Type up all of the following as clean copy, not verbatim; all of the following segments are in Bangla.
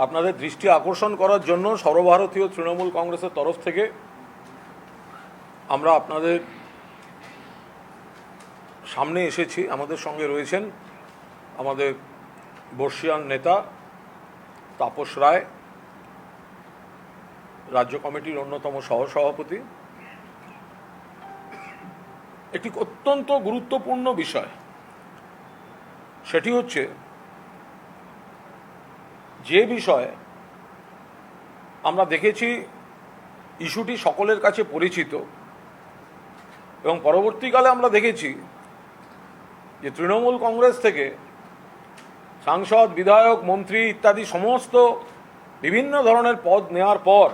আপনাদের দৃষ্টি আকর্ষণ করার জন্য সর্বভারতীয় তৃণমূল কংগ্রেসের তরফ থেকে আমরা আপনাদের সামনে এসেছি। আমাদের সঙ্গে রয়েছেন আমাদের বর্ষীয়ান নেতা তাপস রায়, রাজ্য কমিটির অন্যতম সহসভাপতি। একটি অত্যন্ত গুরুত্বপূর্ণ বিষয়, সেটি হচ্ছে যে বিষয়ে আমরা দেখেছি ইস্যুটি সকলের কাছে পরিচিত এবং পরবর্তীকালে আমরা দেখেছি যে তৃণমূল কংগ্রেস থেকে সাংসদ, বিধায়ক, মন্ত্রী ইত্যাদি সমস্ত বিভিন্ন ধরনের পদ নেওয়ার পর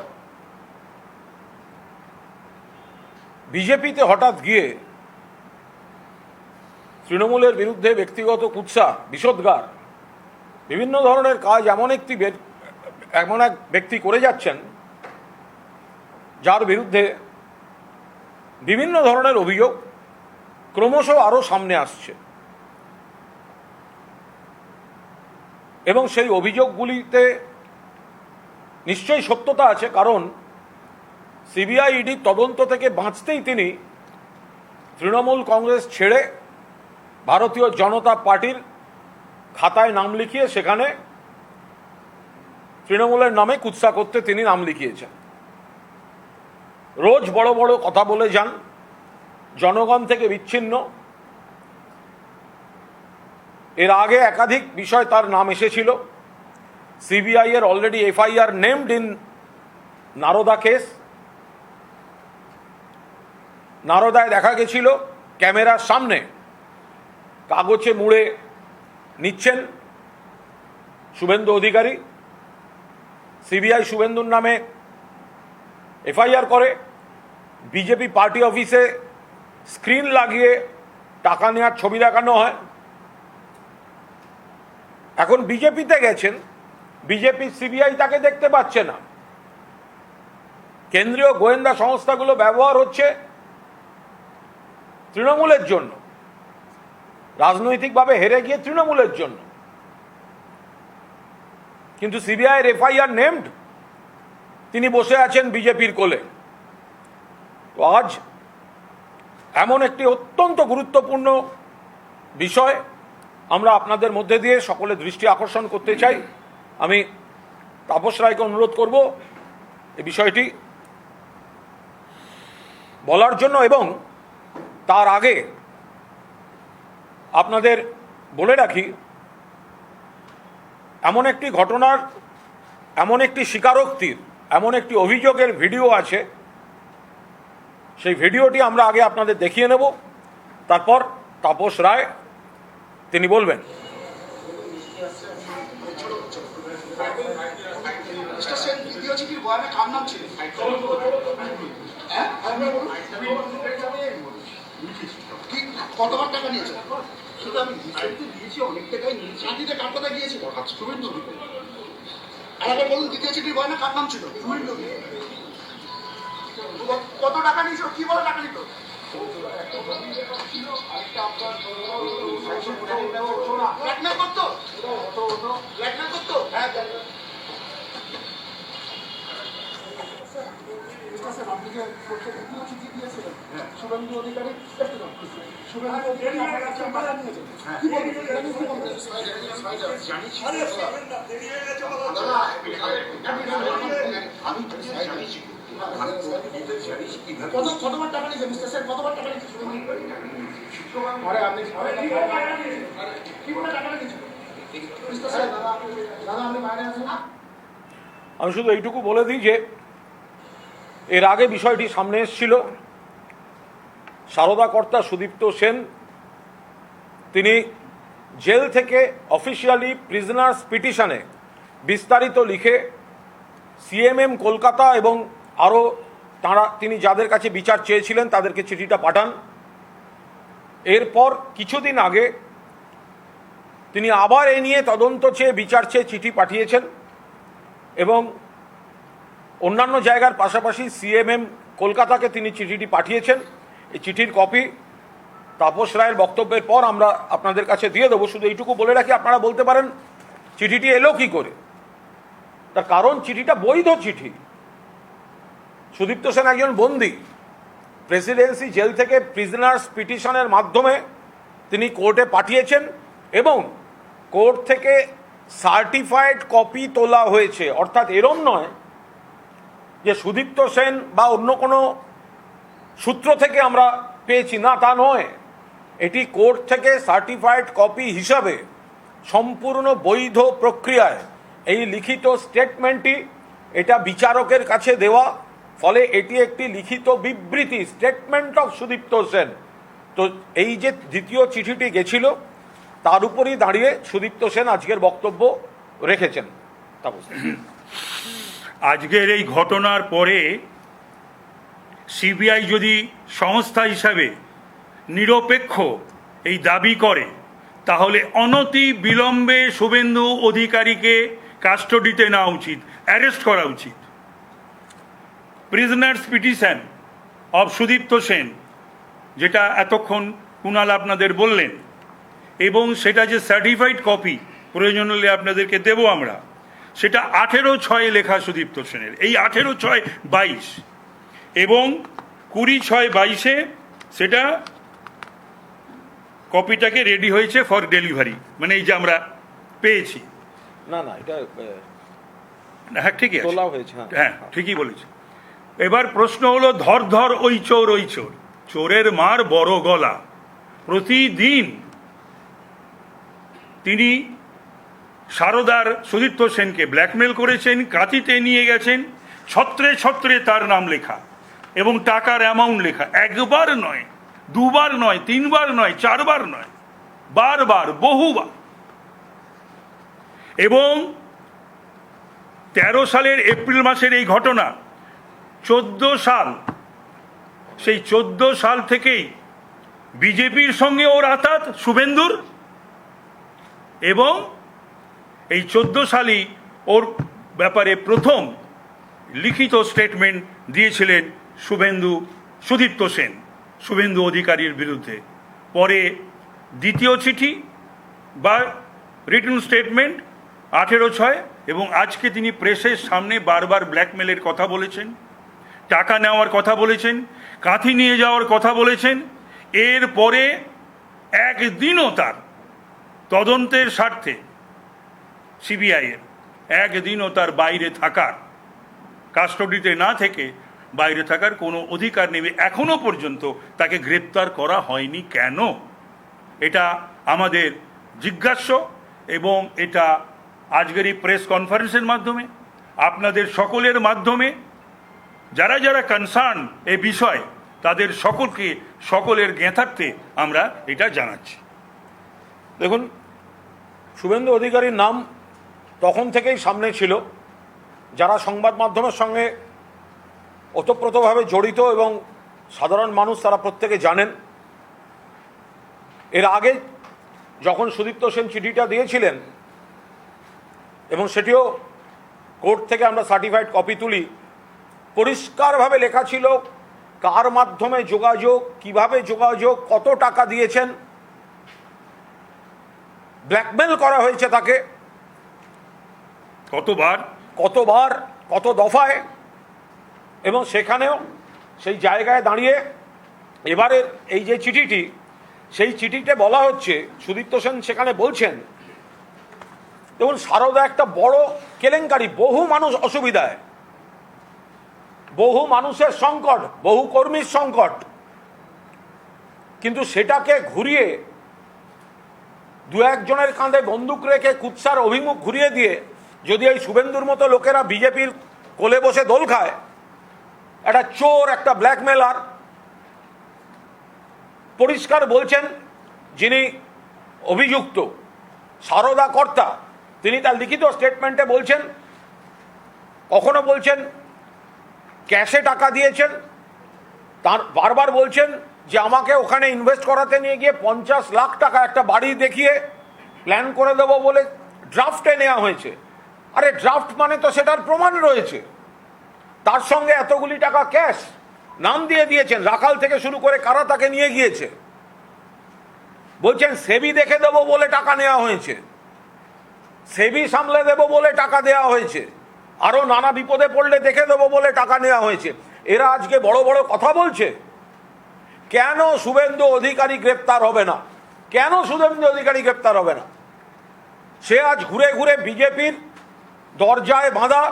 বিজেপিতে হঠাৎ গিয়ে তৃণমূলের বিরুদ্ধে ব্যক্তিগত কুৎসা, বিষোদ্গার, বিভিন্ন ধরনের কাজ এমন এক ব্যক্তি করে যাচ্ছেন যার বিরুদ্ধে বিভিন্ন ধরনের অভিযোগ ক্রমশ আরও সামনে আসছে এবং সেই অভিযোগগুলিতে নিশ্চয়ই সত্যতা আছে, কারণ সিবিআই ইডির তদন্ত থেকে বাঁচতেই তিনি তৃণমূল কংগ্রেস ছেড়ে ভারতীয় জনতা পার্টির খাতায় নাম লিখিয়ে সেখানে তৃণমূলের নামে কুৎসা করতে তিনি নাম লিখিয়েছেন। রোজ বড় বড় কথা বলে যান, জনগণ থেকে বিচ্ছিন্ন। এর আগে একাধিক বিষয় তার নাম এসেছিল। সিবিআই এর already FIR named in Narada case. নারদায় দেখা গেছিল ক্যামেরার সামনে কাগজে মুড়ে নিচ্ছেন শুভেন্দু অধিকারী। সিবিআই শুভেন্দুর নামে এফআইআর করে, বিজেপি পার্টি অফিসে স্ক্রিন লাগিয়ে টাকা নেওয়ার ছবি দেখানো হয়। এখন বিজেপিতে গেছেন, বিজেপি সিবিআই তাকে দেখতে পাচ্ছে না। কেন্দ্রীয় গোয়েন্দা সংস্থাগুলো ব্যবহার হচ্ছে তৃণমূলের জন্য, রাজনৈতিকভাবে হেরে গিয়ে তৃণমূলের জন্য। কিন্তু সিবিআই এর এফআইআর নেমড, তিনি বসে আছেন বিজেপির কোলে। তো আজ এমন একটি অত্যন্ত গুরুত্বপূর্ণ বিষয় আমরা আপনাদের মধ্যে দিয়ে সকলের দৃষ্টি আকর্ষণ করতে চাই। আমি তাপস রায়কে অনুরোধ করব এই বিষয়টি বলার জন্য। এবং তার আগে আপনাদের বলে রাখি, এমন একটি ঘটনার, এমন একটি স্বীকারোক্তির, এমন একটি অভিযোগের ভিডিও আছে। সেই ভিডিওটি আমরা আগে আপনাদের দেখিয়ে নেব, তারপর তাপস রায় তিনি বলবেন। কতবার টাকা নিয়েছে? শুধু আমি দিয়েছি, অনেক টাকাই নিয়েছি। চাঁদিতে কার কথা গিয়েছিল? শুভেন্দু। আর আগে বলুন, দ্বিতীয় চিঠির বয়ানে কার নাম ছিল? শুভেন্দু। কত টাকা নিয়েছিল? কি বলে টাকা নিত? ব্ল্যাকমেল করতো? ব্ল্যাকমেল করতো? হ্যাঁ। আপনি যে দ্বিতীয় চিঠি দিয়েছিলেন শুভেন্দু অধিকারী, শুভেন্দু কতবার টাকা নিয়েছে মিস্টার স্যার? কতবার টাকা নিয়েছে আপনি কি বলে টাকা নিয়েছিল মিস্টার স্যার? দাদা আপনি বাইরে আছেন না? আমি শুধু এইটুকু বলে দিই যে এর আগে বিষয়টি সামনে এসেছিল। সারদা কর্তা সুদীপ্ত সেন তিনি জেল থেকে অফিসিয়ালি প্রিজনার্স পিটিশনে বিস্তারিত লিখে সিএমএম কলকাতা এবং আরও তিনি যাদের কাছে বিচার চেয়েছিলেন তাদেরকে চিঠিটা পাঠান। এরপর কিছুদিন আগে তিনি আবার এ নিয়ে তদন্ত চেয়ে, বিচার চেয়ে চিঠি পাঠিয়েছেন এবং অন্যান্য জায়গার পাশাপাশি সিএমএম কলকাতাকে তিনি চিঠিটি পাঠিয়েছেন। এই চিঠির কপি তাপস রায়ের বক্তব্যের পর আমরা আপনাদের কাছে দিয়ে দেবো। শুধু এইটুকু বলে রাখি, আপনারা বলতে পারেন চিঠিটি এলো কি করে। তার কারণ চিঠিটা বৈধ চিঠি। সুদীপ্ত সেন একজন বন্দী, প্রেসিডেন্সি জেল থেকে প্রিজনার্স পিটিশনের মাধ্যমে তিনি কোর্টে পাঠিয়েছেন এবং কোর্ট থেকে সার্টিফাইড কপি তোলা হয়েছে। অর্থাৎ এরম নয় যে সুদীপ্ত সেন বা অন্য কোনো সূত্র থেকে আমরা পেয়েছি, না তা নয়। এটি কোর্ট থেকে সার্টিফাইড কপি হিসাবে সম্পূর্ণ বৈধ প্রক্রিয়ায় এই লিখিত স্টেটমেন্টটি এটা বিচারকের কাছে দেওয়া, ফলে এটি একটি লিখিত বিবৃতি, স্টেটমেন্ট অফ সুদীপ্ত সেন। তো এই যে দ্বিতীয় চিঠিটি গেছিল তার উপরই দাঁড়িয়ে সুদীপ্ত সেন আজকের বক্তব্য রেখেছেন। আজকের এই ঘটনার পরে সিবিআই যদি সংস্থা হিসাবে নিরপেক্ষ এই দাবি করে, তাহলে অনতি বিলম্বে শুভেন্দু অধিকারীকে কাস্টডিতে নেওয়া উচিত, অ্যারেস্ট করা উচিত। Prisoners petition of Sudipta Sen, যেটা এতক্ষণ কুণাল আপনাদের বললেন, এবং সেটা যে সার্টিফাইড কপি প্রয়োজন হলে আপনাদেরকে দেব আমরা, সেটা 18/6 লেখা সুদীপ্ত সেনের। এই 18/6/22 এবং 20/6/22 সেটা কপিটাকে রেডি হয়েছে ফর ডেলিভারি, মানে এই যে আমরা পেয়েছি। না না, এটা হ্যাঁ ঠিকই তোলা আছে, হয়েছে। হ্যাঁ ঠিকই বলেছে। এবার প্রশ্ন হলো, ধর ধর ওই চোর ওই চোর, চোরের মার বড় গলা। প্রতিদিন তিনি সারদার সুদীপ্ত সেনকে ব্ল্যাকমেল করেছেন, কাঁথিতে নিয়ে গেছেন, ছত্রে ছত্রে তার নাম লেখা এবং টাকার অ্যামাউন্ট লেখা। একবার নয়, দুবার নয়, তিনবার নয়, চারবার নয়, বারবার, বহুবার। এবং 13 সালের এপ্রিল মাসের এই ঘটনা, 14 সাল, সেই 14 সাল থেকেই বিজেপির সঙ্গে ওর আঁতাত শুভেন্দুর, এবং এই 14 সালই ওর ব্যাপারে প্রথম লিখিত স্টেটমেন্ট দিয়েছিলেন সুদীপ্ত সেন শুভেন্দু অধিকারীর বিরুদ্ধে। পরে দ্বিতীয় চিঠি বা রিটেন স্টেটমেন্ট 18/6, এবং আজকে তিনি প্রেসের সামনে বারবার ব্ল্যাকমেলের কথা বলেছেন, টাকা নেওয়ার কথা বলেছেন, কাঁথি নিয়ে যাওয়ার কথা বলেছেন। এরপরে একদিনও তার তদন্তের স্বার্থে সিবিআইয়ের একদিনও তার বাইরে থাকার, কাস্টডিতে না থেকে বাইরে থাকার কোনো অধিকার নেই। এখনো পর্যন্ত তাকে গ্রেপ্তার করা হয়নি কেন? এটা আমাদের জিজ্ঞাস্য, এবং এটা আজকের এই প্রেস কনফারেন্সের মাধ্যমে আপনাদের সকলের মাধ্যমে যারা যারা কনসার্ন এ বিষয়, তাদের সকলের জ্ঞাতার্থে আমরা এটা জানাচ্ছি। দেখুন, শুভেন্দু অধিকারীর নাম তখন থেকেই সামনে ছিল। যারা সংবাদ মাধ্যমের সঙ্গে ওতপ্রোতভাবে জড়িত এবং সাধারণ মানুষ, তারা প্রত্যেকে জানেন। এর আগে যখন সুদীপ্ত সেন চিঠিটা দিয়েছিলেন, এবং সেটিও কোর্ট থেকে আমরা সার্টিফাইড কপি তুলি, পরিষ্কারভাবে লেখা ছিল কার মাধ্যমে যোগাযোগ, কিভাবে যোগাযোগ, কত টাকা দিয়েছেন, ব্ল্যাকমেল করা হয়েছে তাকে কতবার, কত দফায়। এবং সেখানেও সেই জায়গায় দাঁড়িয়ে এবারের এই যে চিঠিটি, সেই চিঠিতে বলা হচ্ছে, সুদীপ্ত সেন সেখানে বলছেন, দেখুন সারদা একটা বড় কেলেঙ্কারি, বহু মানুষ অসুবিধায়, বহু মানুষের সংকট, বহু কর্মীর সংকট, কিন্তু সেটাকে ঘুরিয়ে দু একজনের কাঁধে বন্দুক রেখে কুৎসার অভিমুখ ঘুরিয়ে দিয়ে যদি এই শুভেন্দুর মতো লোকেরা বিজেপির কোলে বসে দোল খায়, একটা চোর, একটা ব্ল্যাকমেলার। পরিষ্কার বলছেন যিনি অভিযুক্ত সারদা কর্তা, তিনি তার লিখিত স্টেটমেন্টে বলছেন, কখনো বলছেন ক্যাশে টাকা দিয়েছেন, তার বারবার বলছেন যে আমাকে ওখানে ইনভেস্ট করাতে নিয়ে গিয়ে 50 লাখ টাকা একটা বাড়ি দেখিয়ে প্ল্যান করে দেবো বলে ড্রাফটে নেওয়া হয়েছে। আরে ড্রাফট মানে তো সেটার প্রমাণ রয়েছে। তার সঙ্গে এতগুলি টাকা ক্যাশ নাম দিয়ে দিয়েছেন, রাখাল থেকে শুরু করে কারা তাকে নিয়ে গিয়েছে। বলছেন সেবি দেখে দেবো বলে টাকা নেওয়া হয়েছে, সেবি সামলে দেবো বলে টাকা দেওয়া হয়েছে। আরো নানা বিপদে পড়লে দেখে দেবো বলে টাকা নেওয়া হয়েছে। এরা আজকে বড় বড় কথা বলছে। কেন শুভেন্দু অধিকারী গ্রেপ্তার হবে না? কেন শুভেন্দু অধিকারী গ্রেপ্তার হবে না? সে আজ ঘুরে ঘুরে বিজেপির দরজায় বাঁধা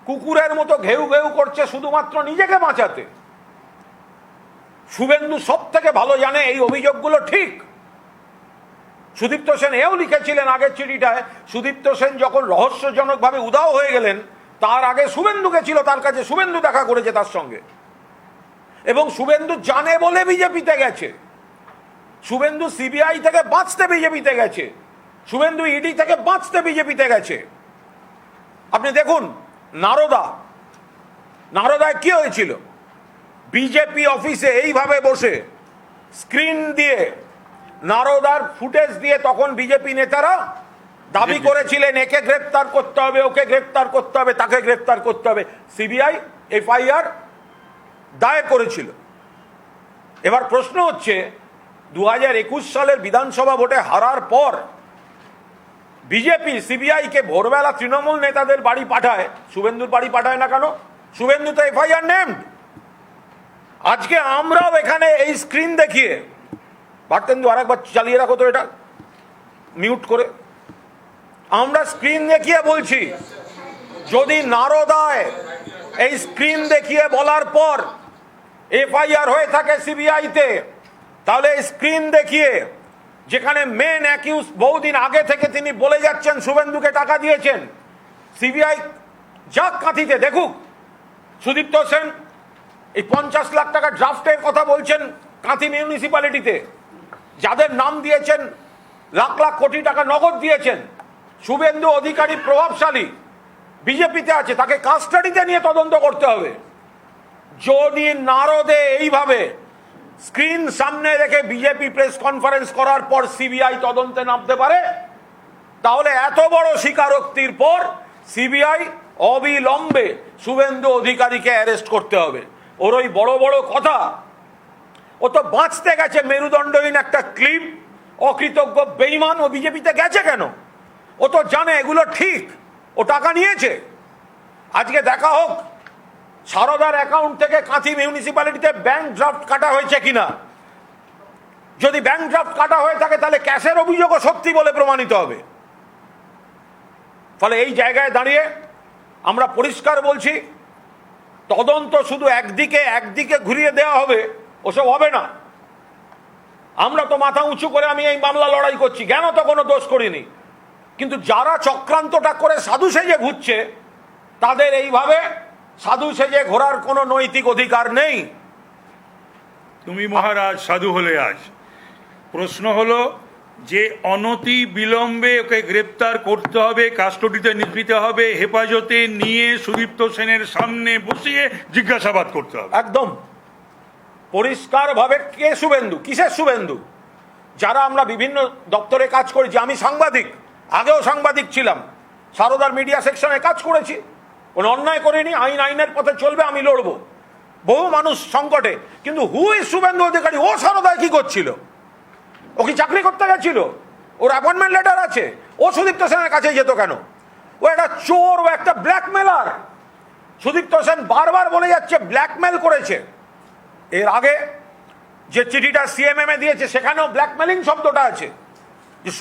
কুকুরের মতো ঘেউ ঘেউ করছে শুধুমাত্র নিজেকে বাঁচাতে। শুভেন্দু সব থেকে ভালো জানে এই অভিযোগগুলো ঠিক। সুদীপ্ত সেন এও লিখেছিলেন আগের চিঠিটায়, সুদীপ্ত সেন যখন রহস্যজনকভাবে উধাও হয়ে গেলেন তার আগে শুভেন্দু গেছিল তার কাছে, শুভেন্দু দেখা করেছে তার সঙ্গে, এবং শুভেন্দু জানে বলে বিজেপিতে গেছে। শুভেন্দু সিবিআই থেকে বাঁচতে বিজেপিতে গেছে, শুভেন্দু ইডি থেকে বাঁচতে বিজেপিতে গেছে। আপনি দেখুন নারদায় কি হয়েছিল? বিজেপি অফিসে এইভাবে বসে স্ক্রিন দিয়ে নারদার ফুটেজ দিয়ে তখন বিজেপি নেতারা দাবি করেছিলেন একে গ্রেপ্তার করতে হবে, ওকে গ্রেপ্তার করতে হবে, তাকে গ্রেপ্তার করতে হবে। সিবিআই এফআইআর দায়ের করেছিল। এবার প্রশ্ন হচ্ছে 2021 সালের বিধানসভা ভোটে হারার পর বিজেপি সিবিআইকে ভোরবেলা তৃণমূল নেতাদের বাড়ি পাঠায়, শুভেন্দুর বাড়ি পাঠায় না কেন? শুভেন্দু তো এফআইআর নেমড। আজকে আমরাও এখানে এই স্ক্রিন দেখিয়ে, পারতেন্দু আরেকবার চালিয়ে রাখো তো এটা মিউট করে, আমরা স্ক্রিন দেখিয়ে বলছি যদি নারদায় এই স্ক্রিন দেখিয়ে বলার পর এফআইআর হয়ে থাকে সিবিআইতে, তাহলে এই স্ক্রিন দেখিয়ে যেখানে মেন অ্যাকিউজ বহুদিন আগে থেকে তিনি বলে যাচ্ছেন শুভেন্দুকে টাকা দিয়েছেন, সিবিআই যাক কাঁথিতে দেখুক। সুদীপ্ত সেন এই 50 লাখ টাকা ড্রাফটের কথা বলছেন কাঁথি মিউনিসিপ্যালিটিতে, যাদের নাম দিয়েছেন লাখ লাখ কোটি টাকা নগদ দিয়েছেন। শুভেন্দু অধিকারী প্রভাবশালী, বিজেপিতে আছে, তাকে কাস্টাডিতে নিয়ে তদন্ত করতে হবে। যদি নারদে এইভাবে স্ক্রিন সামনে রেখে বিজেপি প্রেস কনফারেন্স করার পর সিবিআই তদন্তে নামতে পারে, তাহলে এত বড় স্বীকারোক্তির পর সিবিআই অবিলম্বে শুভেন্দু অধিকারীকে অ্যারেস্ট করতে হবে। ওর ওই বড় বড় কথা, ও তো বাঁচতে গেছে মেরুদণ্ডহীন একটা ক্লিপ, অকৃতজ্ঞ বেঈমান। ও বিজেপিতে গেছে কেন? ও তো জানে এগুলো ঠিক, ও টাকা নিয়েছে। আজকে দেখা হোক সারদার অ্যাকাউন্ট থেকে কাঁথি মিউনিসিপ্যালিটিতে ব্যাংক ড্রাফট কাটা হয়েছে কিনা। যদি ব্যাংক ড্রাফট কাটা হয়ে থাকে তাহলে ক্যাশের অভিযোগও সত্যি বলে প্রমাণিত হবে। ফলে এই জায়গায় দাঁড়িয়ে আমরা পরিষ্কার বলছি, তদন্ত শুধু একদিকে ঘুরিয়ে দেওয়া হবে, ওসব হবে না। আমরা তো মাথা উঁচু করে আমি এই মামলা লড়াই করছি, জ্ঞান তো কোনো দোষ করিনি, কিন্তু যারা চক্রান্তটা করে সাধু সেজে ঘুরছে তাদের এইভাবে সাধু সেজে ঘোরার কোনো নৈতিক অধিকার নেই। তুমি মহারাজ সাধু হলে আজ প্রশ্ন হলো যে অনতি বিলম্বে ওকে গ্রেপ্তার করতে হবে, কাস্টডিতে নিতে হবে, হেফাজতে নিয়ে সুদীপ্ত সেনের সামনে বসিয়ে জিজ্ঞাসাবাদ করতে হবে। একদম পরিষ্কারভাবে কে শুভেন্দু, কিসের শুভেন্দু। যারা আমরা বিভিন্ন দপ্তরে কাজ করেছি, আমি সাংবাদিক, আগেও সাংবাদিক ছিলাম, সারদার মিডিয়া সেকশনে কাজ করেছি, কোনো অন্যায় করিনি, আইনের পথে চলবে, আমি লড়বো। বহু মানুষ সংকটে, কিন্তু হু ইজ শুভেন্দু অধিকারী? ও সারদায় কি করছিল? ও কি চাকরি করতে গেছিল? ওর অ্যাপয়েন্টমেন্ট লেটার আছে? ও সুদীপ্ত সেনের কাছে যেত কেন? ও একটা চোর, ও একটা ব্ল্যাকমেলার। সুদীপ্ত সেন বারবার বলে যাচ্ছে ব্ল্যাকমেল করেছে। এর আগে যে চিঠিটা সিএমএম এ দিয়েছে সেখানেও ব্ল্যাকমেলিং শব্দটা আছে, যে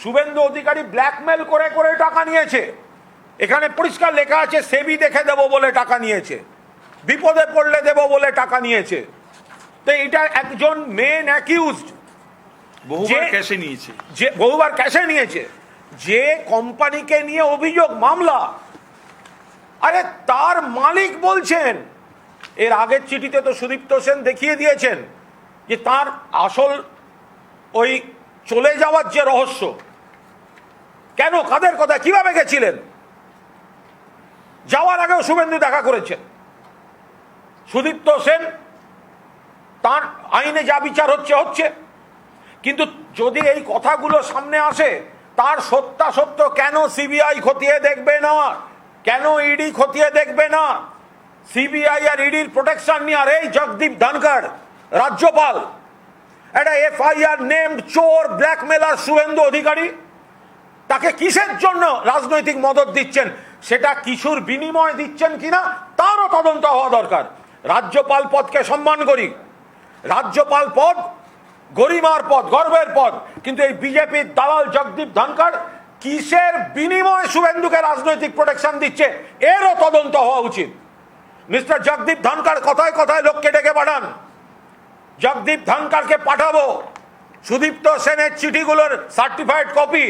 শুভেন্দু অধিকারী ব্ল্যাকমেল করে করে টাকা নিয়েছে। এখানে পরিষ্কার লেখা আছে সেবি দেখে দেব বলে টাকা নিয়েছে, বিপদে পড়লে দেব বলে টাকা নিয়েছে। তো এটা একজন মেন অ্যাকিউজড, বহুবার ক্যাশে নিয়েছে, যে বহুবার ক্যাশে নিয়েছে, যে কোম্পানিকে নিয়ে অভিযোগ মামলা, আরে তার মালিক বলছেন। এর আগের চিঠিতে তো সুদীপ্ত সেন দেখিয়ে দিয়েছেন যে তার আসল ওই চলে যাওয়ার যে রহস্য, কেন, কাদের কথা, কিভাবে গেছিলেন। যাওয়ার আগেও শুভেন্দু দেখা করেছেন। সুদীপ্ত সেন তার আইনে যা বিচার হচ্ছে, কিন্তু যদি এই কথাগুলো সামনে আসে, তার সত্যাসত্য কেন সিবিআই খতিয়ে দেখবে না, কেন ইডি খতিয়ে দেখবে না? সিবিআই আর ইডির প্রোটেকশন নিয়ে, আর এই জগদীপ ধনখড় রাজ্যপাল একটা এফআইআর নেমড চোর ব্ল্যাকমেলার শুভেন্দু অধিকারী, তাকে কিসের জন্য রাজনৈতিক মদত দিচ্ছেন, সেটা কিছুর বিনিময় দিচ্ছেন কিনা তারও তদন্ত হওয়া দরকার। রাজ্যপাল পদকে সম্মান করি, রাজ্যপাল পদ গরিমার পদ, গর্বের পদ, কিন্তু এই বিজেপির দালাল জগদীপ ধনখড় কিসের বিনিময়ে শুভেন্দুকে রাজনৈতিক প্রোটেকশন দিচ্ছে এরও তদন্ত হওয়া উচিত। মিস্টার জগদীপ ধনখড় কথায় কথায় লোককে ডেকে পাঠান, জগদীপ ধনখড়কে পাঠাবো সুদীপ্ত সেনের চিঠিগুলোর সার্টিফাইড কপি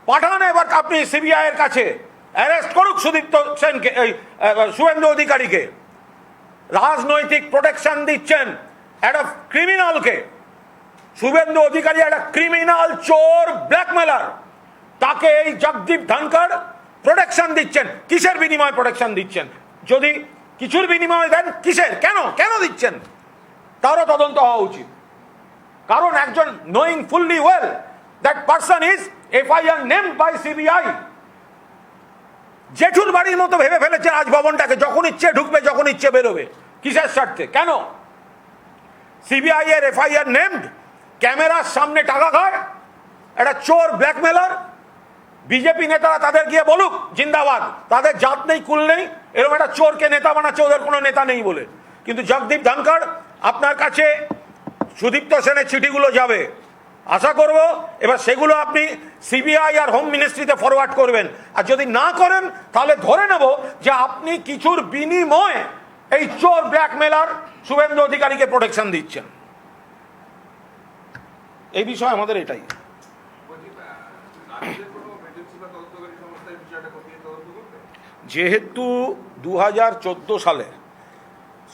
পাঠান, এবার আপনি সিবিআই এর কাছে অ্যারেস্ট করুক সুদীপ্ত সেনকে, এই শুভেন্দু অধিকারীকে। রাজনৈতিক প্রোটেকশন দিচ্ছেন একটা ক্রিমিনালকে, শুভেন্দু অধিকারী একটা ক্রিমিনাল, চোর, ব্ল্যাকমেলার, তাকে এই জগদীপ ধনখড় প্রোটেকশন দিচ্ছেন। কিসের বিনিময়ে প্রোটেকশন দিচ্ছেন? যদি কিছুর বিনিময়ে দেন, কিসের, কেন কেন দিচ্ছেন তারও তদন্ত হওয়া উচিত। কারণ একজন knowing fully well that person is FIR named by CBI, জেঠুর বাড়ির মতো ভেবে ফেলেছে রাজভবনটাকে, যখন ইচ্ছে ঢুকবে, যখন ইচ্ছে বেরোবে। কিসের স্বার্থে, কেন? সিবিআই এর এফআইআর নেমড, ক্যামেরার সামনে টাকা খায়, একটা চোর, ব্ল্যাকমেলার। বিজেপি নেতারা তাদের গিয়ে বলুক জিন্দাবাদ, তাদের জাত নেই, কুল নেই, এরকম একটা চোরকে নেতা বানাচ্ছে, ওদের কোনো নেতা নেই বলে। কিন্তু জগদীপ ধনখড়, আপনার কাছে সুদীপ্ত সেনের চিঠিগুলো যাবে, আশা করব এবার সেগুলো আপনি সিবিআই আর হোম মিনিস্ট্রিতে ফরওয়ার্ড করবেন। আর যদি না করেন তাহলে ধরে নেব যে আপনি কিছুর বিনিময়ে এই চোর, ব্ল্যাকমেলার শুভেন্দু অধিকারীকে প্রোটেকশন দিচ্ছেন। এই বিষয়ে আমাদের এটাই। যেহেতু 2014 সালে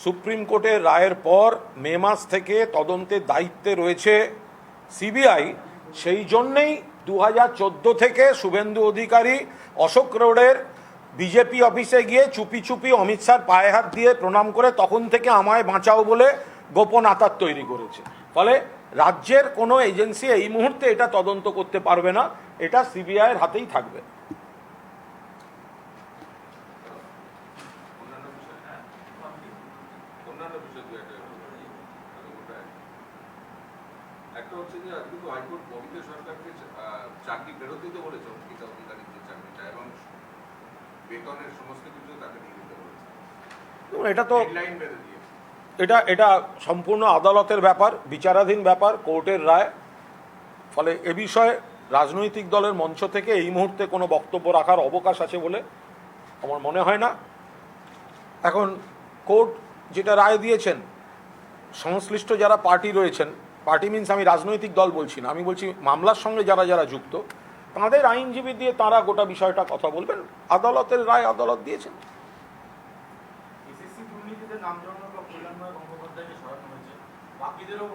সুপ্রিম কোর্টের রায়ের পর মে মাস থেকে তদন্তের দায়িত্বে রয়েছে সিবিআই, সেই জন্যেই 2014 থেকে শুভেন্দু অধিকারী অশোক রোডের বিজেপি অফিসে গিয়ে চুপি চুপি অমিত শাহর পায়ে হাত দিয়ে প্রণাম করে তখন থেকে আমায় বাঁচাও বলে গোপন আতাত তৈরি করেছে। ফলে রাজ্যের কোনো এজেন্সি এই মুহূর্তে এটা তদন্ত করতে পারবে না, এটা সিবিআই এর হাতেই থাকবে। একটা হচ্ছে যে আজকে তো হাইকোর্ট মমিতা সরকারকে চাকরি ফেরত দিতে বলেছে, অঙ্কিতা অধিকারীর যে চাকরিটা, এবং বেতনের সমস্ত কিছু তাকে দিয়ে দিতে বলেছে। এটা তো লাইন বেঁধে দিয়ে এটা সম্পূর্ণ আদালতের ব্যাপার, বিচারাধীন ব্যাপার, কোর্টের রায়। ফলে এ বিষয়ে রাজনৈতিক দলের মঞ্চ থেকে এই মুহূর্তে কোনো বক্তব্য রাখার অবকাশ আছে বলে আমার মনে হয় না। এখন কোর্ট যেটা রায় দিয়েছেন, সংশ্লিষ্ট যারা পার্টি রয়েছেন, পার্টি মিনস আমি রাজনৈতিক দল বলছি না, আমি বলছি মামলার সঙ্গে যারা যারা যুক্ত, তাদের আইনজীবী দিয়ে তারা গোটা বিষয়টা কথা বলবেন। আদালতের রায় আদালত দিয়েছেন। এসএসসি দুর্নীতিতে নাম জড়ানোর পর কল্যাণময় গঙ্গোপাধ্যায়কে সরানো হয়েছে, বাকিদেরও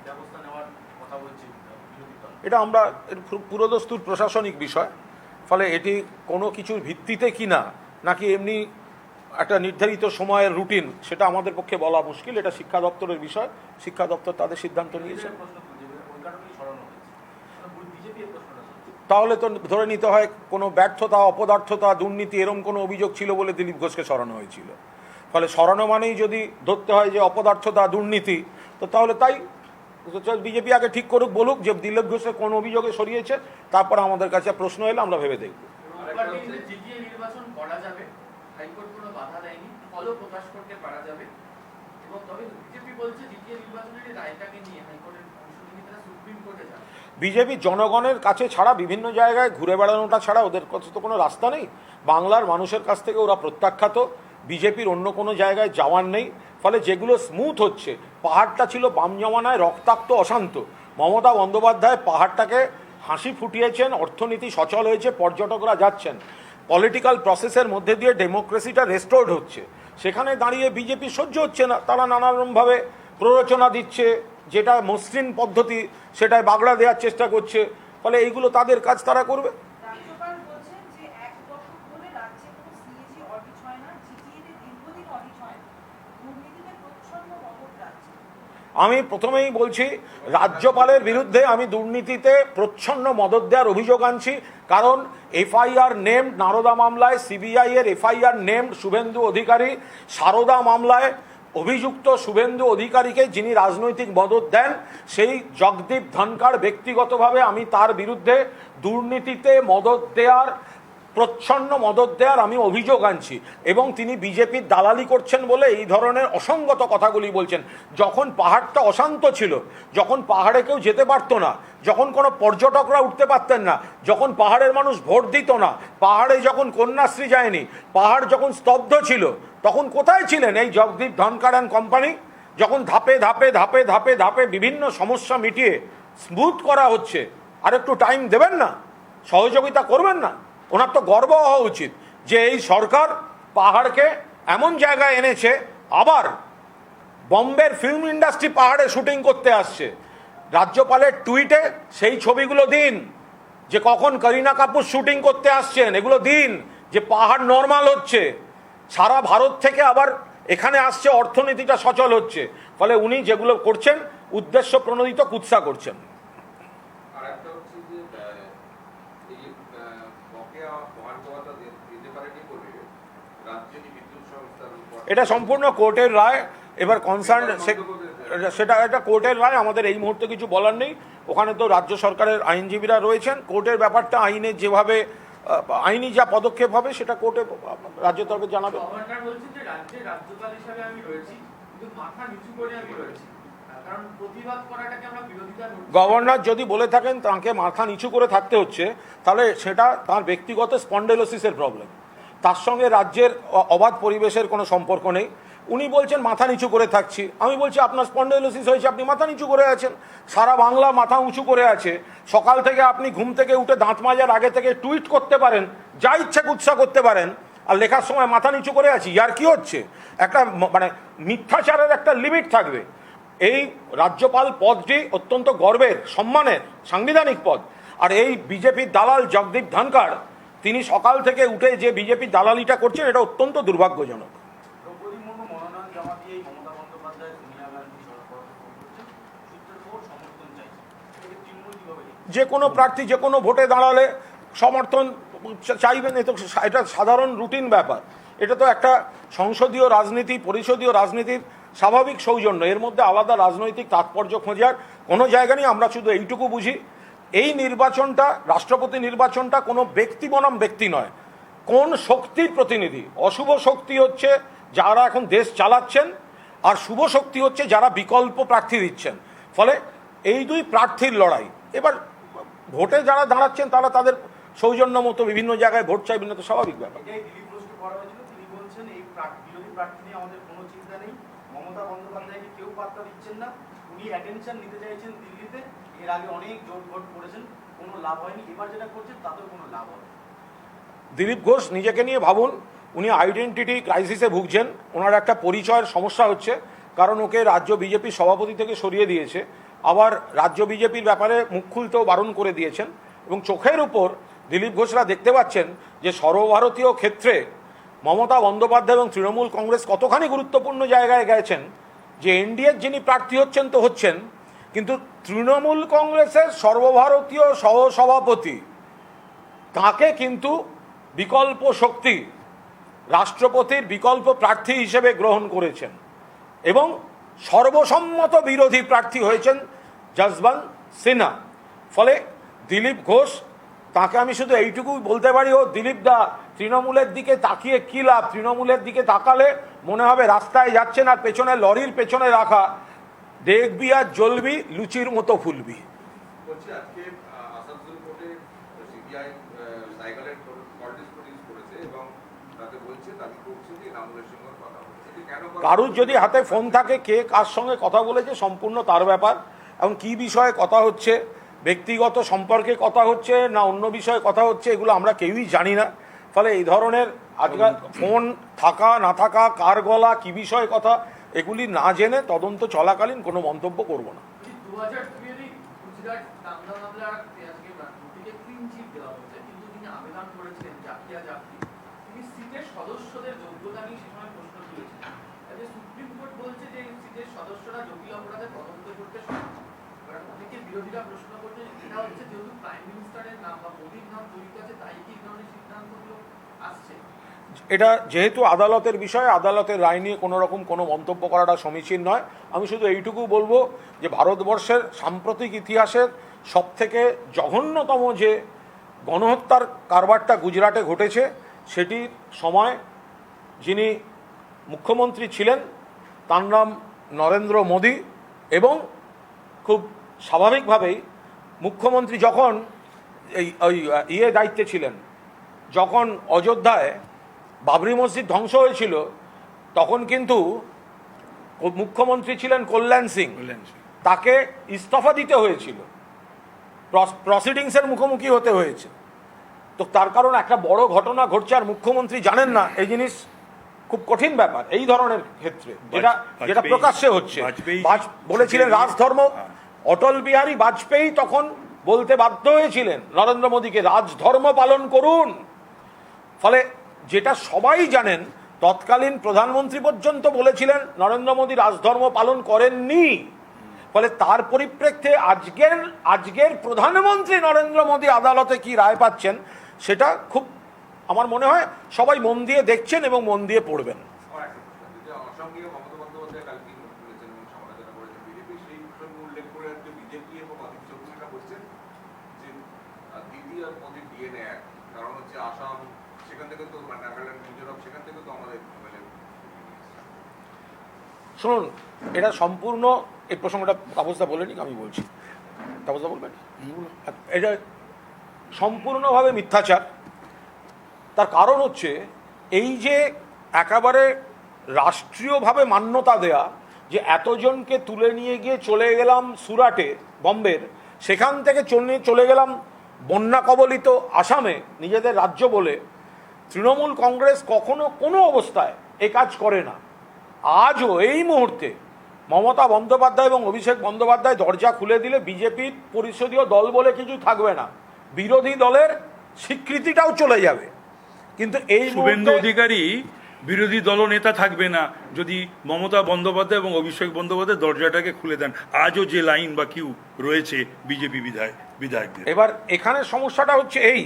ব্যবস্থা নেওয়ার কথা বলছে বিরোধী দল। এটা আমরা পুরোদস্তুর প্রশাসনিক বিষয়, ফলে এটি কোনো কিছুর ভিত্তিতে কিনা নাকি এমনি একটা নির্ধারিত সময়ের রুটিন, সেটা আমাদের পক্ষে বলা মুশকিল। এটা শিক্ষা দপ্তরের বিষয়, শিক্ষা দপ্তর তাদের সিদ্ধান্ত নিয়েছে। তাহলে তো ধরে নিতে হয় কোনো ব্যর্থতা, অপদার্থতা, দুর্নীতি এরকম কোনো অভিযোগ ছিল বলে দিলীপ ঘোষকে সরানো হয়েছিল। ফলে সরানো মানেই যদি ধরতে হয় যে অপদার্থতা, দুর্নীতি, তো তাহলে তাই বিজেপি আগে ঠিক করুক, বলুক যে দিলীপ ঘোষকে কোন অভিযোগে সরিয়েছে, তারপর আমাদের কাছে প্রশ্ন এলে আমরা ভেবে দেখব। নির্বাচন করা যাবে, হাইকোর্ট কোনো বাধা দেয়নি, ফলও প্রকাশ করতে পারা যাবে। এবং তবে বিজেপি বলছে দ্বিতীয় নির্বাচনের রায়টাকে নিয়ে হাইকোর্টের শুনানিটা সুপ্রিম কোর্টে যাবে। বিজেপি জনগণের কাছে ছাড়া বিভিন্ন জায়গায় ঘুরে বেড়ানোটা ছাড়া ওদের কাছে তো কোনো রাস্তা নেই। বাংলার মানুষের কাছ থেকে ওরা প্রত্যাখ্যাত, বিজেপির অন্য কোনো জায়গায় যাওয়ার নেই। ফলে যেগুলো স্মুথ হচ্ছে, পাহাড়টা ছিল বাম জমানায় রক্তাক্ত, অশান্ত, মমতা বন্দ্যোপাধ্যায় পাহাড়টাকে হাসি ফুটিয়েছেন, অর্থনীতি সচল হয়েছে, পর্যটকরা যাচ্ছেন, পলিটিক্যাল প্রসেসের মধ্যে দিয়ে ডেমোক্রেসিটা রেস্টোর্ড হচ্ছে। সেখানে দাঁড়িয়ে বিজেপি সহ্য হচ্ছে না, তারা নানারকমভাবে প্ররোচনা দিচ্ছে, যেটা মসৃণ পদ্ধতি সেটায় বাগড়া দেওয়ার চেষ্টা করছে। ফলে এইগুলো তাদের কাজ, তারা করবে। রাজ্যপাল বলছেন যে এক দশক ধরে রাজ্যে কোনো সিএজি অডিট হয় না, জিটিএতে দীর্ঘদিন অডিট হয় না, দুর্নীতিতে প্রচ্ছন্ন মদত রাজ্যে। আমি প্রথমেই বলছি, রাজ্যপালের বিরুদ্ধে আমি দুর্নীতিতে প্রচ্ছন্ন মদত দেওয়ার অভিযোগ আনছি। কারণ এফআইআর নেমড নারদা মামলায়, সিবিআই এর এফআইআর নেমড শুভেন্দু অধিকারী, সারদা মামলায় অভিযুক্ত শুভেন্দু অধিকারীকে, যিনি রাজনৈতিক মদত দেন, সেই জগদীপ ধনখড় ব্যক্তিগতভাবে আমি তার বিরুদ্ধে দুর্নীতিতে মদত দেওয়ার, প্রচ্ছন্ন মদত দেওয়ার আমি অভিযোগ আনছি, এবং তিনি বিজেপির দালালি করছেন বলে এই ধরনের অসঙ্গত কথাগুলি বলছেন। যখন পাহাড়টা অশান্ত ছিল, যখন পাহাড়ে কেউ যেতে পারতো না, যখন কোনো পর্যটকরা উঠতে পারতেন না, যখন পাহাড়ের মানুষ ভোট দিত না, পাহাড়ে যখন কন্যাশ্রী যায়নি, পাহাড় যখন স্তব্ধ ছিল, তখন কোথায় ছিলেন এই জগদীপ ধনখড় অ্যান্ড কোম্পানি? যখন ধাপে ধাপে ধাপে ধাপে ধাপে বিভিন্ন সমস্যা মিটিয়ে স্মুথ করা হচ্ছে, আর একটু টাইম দেবেন না? সহযোগিতা করবেন না? ওনার তো গর্ব হওয়া উচিত যে এই সরকার পাহাড়কে এমন জায়গায় এনেছে। আবার বম্বের ফিল্ম ইন্ডাস্ট্রি পাহাড়ে শুটিং করতে আসছে। রাজ্যপালের টুইটে সেই ছবিগুলো দিন, যে কখন করিনা কাপুর শুটিং করতে আসছেন, এগুলো দিন, যে পাহাড় নর্মাল হচ্ছে। সারা ভারত থেকে আবার এখানে আসছে, অর্থনীতিটা সচল হচ্ছে। ফলে উনি যেগুলো করছেন উদ্দেশ্য প্রণোদিত কুৎসা করছেন। আর একটা হচ্ছে যে এই বকেয়া মহার্ঘভাতা দিতে পারেনি বলে রাজ্যের বিদ্যুৎ সংস্থার উপর এটা সম্পূর্ণ কোর্টের রায়। এবার কনসার্ন সেটা একটা কোর্টের রায়, আমাদের এই মুহূর্তে কিছু বলার নেই। ওখানে তো রাজ্য সরকারের আইনজীবীরা রয়েছেন। কোর্টের ব্যাপারটা আইনের যেভাবে আইনি যা পদক্ষেপ হবে সেটা কোর্টে রাজ্য তরফে জানাবে। গভর্নর বলছেন যে রাজ্যের রাজ্যপাল হিসাবে আমি রয়েছি, কিন্তু মাথা নিচু করে আমি রয়েছি, কারণ প্রতিবাদ করাটাকে আমরা বিরোধিতা করছি। গভর্নর যদি বলে থাকেন তাকে মাথা নিচু করে থাকতে হচ্ছে, তাহলে সেটা তার ব্যক্তিগত স্পন্ডেলোসিসের প্রবলেম, তার সঙ্গে রাজ্যের অবাধ পরিবেশের কোনো সম্পর্ক নেই। উনি বলছেন মাথা নিচু করে থাকছি, আমি বলছি আপনার স্পন্ডেলোসিস হয়েছে, আপনি মাথা নিচু করে আছেন। সারা বাংলা মাথা উঁচু করে আছে। সকাল থেকে আপনি ঘুম থেকে উঠে দাঁত মাজার আগে থেকে টুইট করতে পারেন, যা ইচ্ছা কুৎসা করতে পারেন, আর লেখার সময় মাথা নিচু করে আছি। ইয়ার কি হচ্ছে? একটা মানে মিথ্যাচারের একটা লিমিট থাকবে। এই রাজ্যপাল পদটি অত্যন্ত গর্বের, সম্মানের, সাংবিধানিক পদ। আর এই বিজেপির দালাল জগদীপ ধনখড়, তিনি সকাল থেকে উঠে যে বিজেপির দালালিটা করছেন, এটা অত্যন্ত দুর্ভাগ্যজনক। দ্রৌপদী মুর্মু মনোনয়ন জমা দিয়েই মমতা বন্দ্যোপাধ্যায়, সোনিয়া গান্ধী সূত্রের খবর সমর্থন চাইছে। এটাকে তৃণমূল কিভাবে দেখছে? যে কোনো প্রার্থী যে কোনো ভোটে দাঁড়ালে সমর্থন চাইবেন, এটা সাধারণ রুটিন ব্যাপার। এটা তো একটা সংসদীয় রাজনীতি, পরিষদীয় রাজনীতির স্বাভাবিক সৌজন্য। এর মধ্যে আলাদা রাজনৈতিক তাৎপর্য খোঁজার কোনো জায়গা নেই। আমরা শুধু এইটুকু বুঝি, এই নির্বাচনটা, রাষ্ট্রপতি নির্বাচনটা কোনো ব্যক্তি বনাম ব্যক্তি নয়, কোন শক্তির প্রতিনিধি। অশুভ শক্তি হচ্ছে যারা এখন দেশ চালাচ্ছেন, আর শুভ শক্তি হচ্ছে যারা বিকল্প প্রার্থী দিচ্ছেন। ফলে এই দুই প্রার্থীর লড়াই। এবার ভোটে যারা দাঁড়াচ্ছেন তারা তাদের সৌজন্য মতো বিভিন্ন জায়গায় ভোট চাইবেন, না তো স্বাভাবিক ব্যাপার। এটাই দিলীপ ঘোষকে করা হয়েছিল। তিনি বলছেন এই বিরোধী প্রার্থী নিয়ে আমাদের কোনো চিন্তা নেই, মমতা বন্দ্যোপাধ্যায়কে কেউ পাত্তা দিচ্ছেন না, উনি অ্যাটেনশন নিতে চাইছেন দিল্লিতে। এর আগে অনেক জোট ভোট করেছেন, কোনো লাভ হয়নি। এবার যেটা করছেন তাতেও কোনো লাভ হবে। দিলীপ ঘোষ নিজেকে নিয়ে ভাবুন, উনি আইডেন্টিটি ক্রাইসিসে ভুগছেন। ওনার একটা পরিচয়ের সমস্যা হচ্ছে, কারণ ওকে রাজ্য বিজেপির সভাপতি থেকে সরিয়ে দিয়েছে, আবার রাজ্য বিজেপির ব্যাপারে মুখ খুলতেও বারণ করে দিয়েছেন। এবং চোখের উপর দিলীপ ঘোষরা দেখতে পাচ্ছেন যে সর্বভারতীয় ক্ষেত্রে মমতা বন্দ্যোপাধ্যায় এবং তৃণমূল কংগ্রেস কতখানি গুরুত্বপূর্ণ জায়গায় গেছেন, যে এনডিএর যিনি প্রার্থী হচ্ছেন তো হচ্ছেন, কিন্তু তৃণমূল কংগ্রেসের সর্বভারতীয় সহসভাপতি তাকে কিন্তু বিকল্প শক্তি, রাষ্ট্রপতির বিকল্প প্রার্থী হিসেবে গ্রহণ করেছেন, এবং সর্বসম্মত বিরোধী প্রার্থী হয়েছেন যশবন্ত সিনহা। ফলে দিলীপ ঘোষ, তাকে আমি শুধু এইটুকু বলতে পারি, ও দিলীপ দা, তৃণমূলের দিকে তাকিয়ে কী লাভ? তৃণমূলের দিকে তাকালে মনে হবে রাস্তায় যাচ্ছেন আর পেছনে লরির পেছনে রাখা দেখবি আর জ্বলবি, লুচির মতো ফুলবি। বলছি আজকে আসানসোল কোর্টে সিবিআই সাইকেলের কলটিস প্রডিউস করেছে এবং তাতে বলছে দাবি করছে যে রামুলের সঙ্গে কথা বলেছে। কেন কারুর যদি হাতে ফোন থাকে, কে কার সঙ্গে কথা বলেছে সম্পূর্ণ তার ব্যাপার। এখন কি বিষয়ে কথা হচ্ছে, ব্যক্তিগত সম্পর্কে কথা হচ্ছে না অন্য বিষয়ে কথা হচ্ছে, এগুলো আমরা কেউই জানি না। ফলে এই ধরনের আজকাল ফোন থাকা না থাকা, কার গলা, কি বিষয়ে কথা, এগুলি না জেনে তদন্ত চলাকালীন কোনো মন্তব্য করব না। 2002 গুজরাট দাঙ্গা মামলার আজকে দুটিকে ক্লিন চিট দেওয়া হয়েছে, কিন্তু তিনি আবেদন করেছিলেন জাকিয়া জাফরি, তিনি সিটের সদস্যদের যোগ্যতা নিয়ে সে সময় প্রশ্ন তুলেছিলেন। সুপ্রিম কোর্ট বলছে যে সিটের সদস্যরা জটিল অপরাধে তদন্ত করতে সক্ষম। অনেকে বিরোধীরা প্রশ্ন করছেন, এটা হচ্ছে যেহেতু প্রাইম মিনিস্টারের নাম বা মোদীর নাম জড়িত আছে, তাই কি এই ধরনের সিদ্ধান্তগুলো আসছে? এটা যেহেতু আদালতের বিষয়, আদালতের রায় নিয়ে কোনো রকম কোনো মন্তব্য করাটা সমীচীন নয়। আমি শুধু এইটুকু বলবো যে ভারতবর্ষের সাম্প্রতিক ইতিহাসের সবথেকে জঘন্যতম যে গণহত্যার কারবারটা গুজরাটে ঘটেছে, সেটির সময় যিনি মুখ্যমন্ত্রী ছিলেন তার নাম নরেন্দ্র মোদী, এবং খুব স্বাভাবিকভাবেই মুখ্যমন্ত্রী যখন ওই দায়িত্বে ছিলেন, যখন অযোধ্যায় বাবরি মসজিদ ধ্বংস হয়েছিল, তখন কিন্তু মুখ্যমন্ত্রী ছিলেন কল্যাণ সিং, তাকে ইস্তফা দিতে হয়েছিল, প্রসিডিংসের মুখোমুখি হতে হয়েছে। তো তার কারণ একটা বড় ঘটনা ঘটছে আর মুখ্যমন্ত্রী জানেন না, এই জিনিস খুব কঠিন ব্যাপার এই ধরনের ক্ষেত্রে, যেটা যেটা প্রকাশ্যে হচ্ছে। বলেছিলেন রাজধর্ম, অটল বিহারী বাজপেয়ী তখন বলতে বাধ্য হয়েছিলেন নরেন্দ্র মোদীকে, রাজধর্ম পালন করুন। ফলে যেটা সবাই জানেন, তৎকালীন প্রধানমন্ত্রী পর্যন্ত বলেছিলেন নরেন্দ্র মোদী রাজধর্ম পালন করেননি। ফলে তার পরিপ্রেক্ষিতে আজকের প্রধানমন্ত্রী নরেন্দ্র মোদী আদালতে কি রায় পাচ্ছেন, সেটা খুব আমার মনে হয় সবাই মন দিয়ে দেখছেন এবং মন দিয়ে পড়বেন। অসংখ্য মমতা বন্দ্যোপাধ্যায় কালকে বলেছেন এবং সমালোচনা করেছেন বিজেপি, সেই প্রসঙ্গ উল্লেখ করে আজকে বিজেপি এবং অধীর চৌধুরী বলছেন যে দিদি আর মোদীর ডিএনএ এক, কারণ হচ্ছে আসাম, সেখান থেকে তো নাগাল্যান্ড, মিজোরাম, সেখান থেকে তো আমাদের শুনুন, এটা সম্পূর্ণ, এই প্রসঙ্গটা তাপসদা বলেনি, আমি বলছি, তাপসদা বলবেন, এটা সম্পূর্ণভাবে মিথ্যাচার। তার কারণ হচ্ছে এই যে একেবারে রাষ্ট্রীয়ভাবে মান্যতা দেয়া, যে এতজনকে তুলে নিয়ে গিয়ে চলে গেলাম সুরাটে, বম্বের, সেখান থেকে চলে গেলাম বন্যা কবলিত আসামে নিজেদের রাজ্য বলে, তৃণমূল কংগ্রেস কখনো কোনো অবস্থায় এ কাজ করে না। আজও এই মুহূর্তে মমতা বন্দ্যোপাধ্যায় এবং অভিষেক বন্দ্যোপাধ্যায় দরজা খুলে দিলে বিজেপির পরিষদীয় দল বলে কিছু থাকবে না, বিরোধী দলের স্বীকৃতিটাও চলে যাবে। কিন্তু এই শুভেন্দু অধিকারী বিরোধী দলনেতা থাকবে না যদি মমতা বন্দ্যোপাধ্যায় এবং অভিষেক বন্দ্যোপাধ্যায় দরজাটাকে খুলে দেন। আজও যে লাইন বা কিউ রয়েছে বিজেপি বিধায়কদের। এবার এখানে সমস্যাটা হচ্ছে এই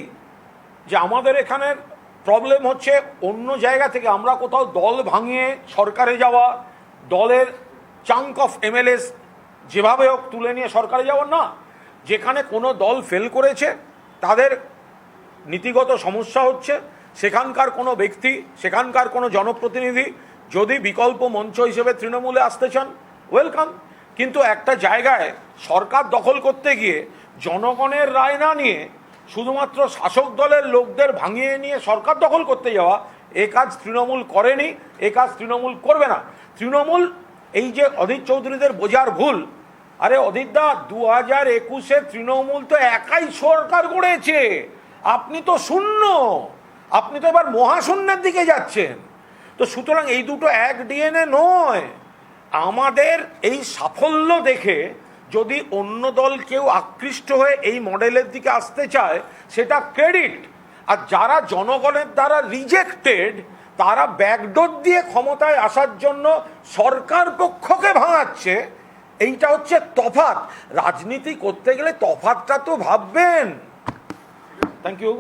যে আমাদের এখানের প্রবলেম হচ্ছে অন্য জায়গা থেকে আমরা কোথাও দল ভাঙিয়ে সরকারে যাওয়া, দলের চাঙ্ক অফ এমএলএস যেভাবে হোক তুলে নিয়ে সরকারে যাওয়া না। যেখানে কোনো দল ফেল করেছে, তাদের নীতিগত সমস্যা হচ্ছে, সেখানকার কোনো ব্যক্তি, সেখানকার কোনো জনপ্রতিনিধি যদি বিকল্প মঞ্চ হিসেবে তৃণমূলে আসতে চান, ওয়েলকাম। কিন্তু একটা জায়গায় সরকার দখল করতে গিয়ে জনগণের রায় না নিয়ে শুধুমাত্র শাসক দলের লোকদের ভাঙিয়ে নিয়ে সরকার দখল করতে যাওয়া, এ কাজ তৃণমূল করেনি, এ কাজ তৃণমূল করবে না। তৃণমূল এই যে অধীর চৌধুরীদের বোঝার ভুল, আরে অধীরদা 2021-এ তৃণমূল তো একাই সরকার গড়েছে, আপনি তো শূন্য, আপনি তো এবার মহাশূন্যের দিকে যাচ্ছেন। তো সুতরাং এই দুটো এক ডিএনএ নয়। আমাদের এই সাফল্য দেখে যদি অন্য দল কেউ আকৃষ্ট হয়ে এই মডেলের দিকে আসতে চায়, সেটা ক্রেডিট। আর যারা জনগণের দ্বারা রিজেক্টেড, তারা ব্যাকডোর দিয়ে ক্ষমতায় আসার জন্য সরকার পক্ষকে ভাঙাচ্ছে, এইটা হচ্ছে তফাৎ। রাজনীতি করতে গেলে তফাৎটা তো ভাববেন। Thank you.